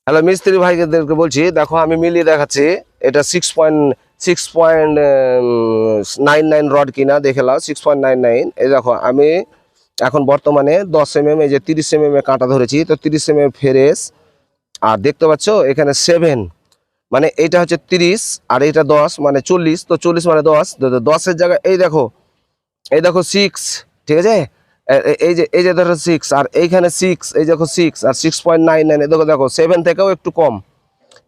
Hello মিস্ত্রি ভাইদেরকে বলছি, দেখো আমি মিলিয়ে দেখাচ্ছি। এটা 6.99 রড কিনা দেখে নাও। 6.99। এই দেখো আমি এখন বর্তমানে 10 mm, এই যে 30 mm এ কাঁটা ধরেছি, তো 30 mm ফেরেস। আর দেখতে পাচ্ছ এখানে 7, মানে এইটা হচ্ছে 30 আর এইটা 10, মানে 40। তো 40 মানে 10, 10-এর জায়গায় এই দেখো 6, ঠিক আছে। এই যে ধরো 6 আর এইখানে 6, এই দেখো 6 আর 6.99, এই দেখো দেখো 7 থেকেও একটু কম।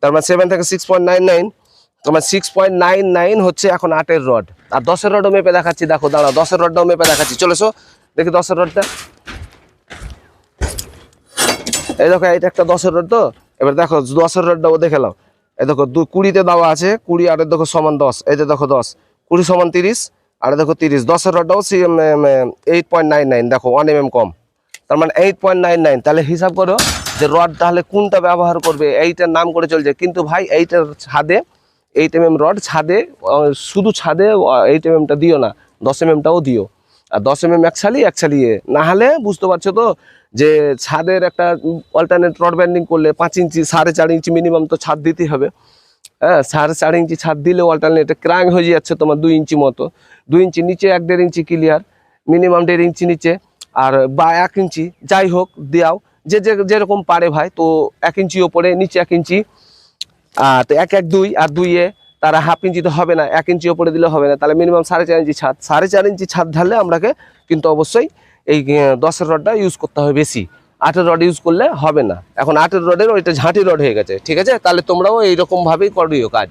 তার মানে 7 থেকে 6.99, তোমার 6.99 হচ্ছে এখন 8-এর রড। আর 10-এর রডও মেপে দেখাচ্ছি, দেখো দাঁড়াও, 10-এর রডটাও মেপে দেখাচ্ছি, চলেছো দেখি 10-এর রডটা। এই দেখো এটা একটা 10-এর রড। তো এবার দেখো 10-এর রডটাও দেখে নাও। এই দেখো 20-তে দেওয়া আছে 20, আর দেখো সমান 10, এই যে দেখো 10, 20 সমান 30, আর দেখো 30। 10-এর রডটাও 8.99, দেখো 1 mm কম। তার মানে 8.99। তাহলে হিসাব করো যে রড তাহলে কোনটা ব্যবহার করবে, এইটার নাম করে চলছে। কিন্তু ভাই এইটার ছাদে 8 mm রড, ছাদে শুধু ছাদে 8 mmটা দিও না, 10 mmটাও দিও। আর 10 mm একছালিয়ে না হলে বুঝতে পারছো তো যে ছাদের একটা অল্টারনেট রড ব্যান্ডিং করলে 5 ইঞ্চি 4.5 ইঞ্চি মিনিমাম তো ছাদ দিতেই হবে। হ্যাঁ, 4.5 ইঞ্চি ছাদ দিলে অল্টারনেটে ক্রাং হয়ে যাচ্ছে তোমার 2 ইঞ্চি মতো। 2 ইঞ্চি নিচে 1.5 ইঞ্চি ক্লিয়ার, মিনিমাম 1.5 ইঞ্চি নিচে, আর বা 1 ইঞ্চি যাই হোক দেওয়াও, যেরকম পারে ভাই। তো 1 ইঞ্চি ওপরে নিচে 1 ইঞ্চি, তো 1 1 2 আর 2-এ তারা 1/2 ইঞ্চি তো হবে না, 1 ইঞ্চি ওপরে দিলে হবে না। তাহলে মিনিমাম 4.5 ইঞ্চি ছাদ, 4.5 ইঞ্চি ছাদ ঢাললে আমরাকে কিন্তু অবশ্যই এই 10-এর রডটা ইউজ করতে হবে বেশি। 8-এর রড ইউজ করলে হবে না। এখন 8-এর রডের ওইটা ঝাঁটি রড হয়ে গেছে, ঠিক আছে। তাহলে তোমরাও এইরকম ভাবেই করিও কাজ।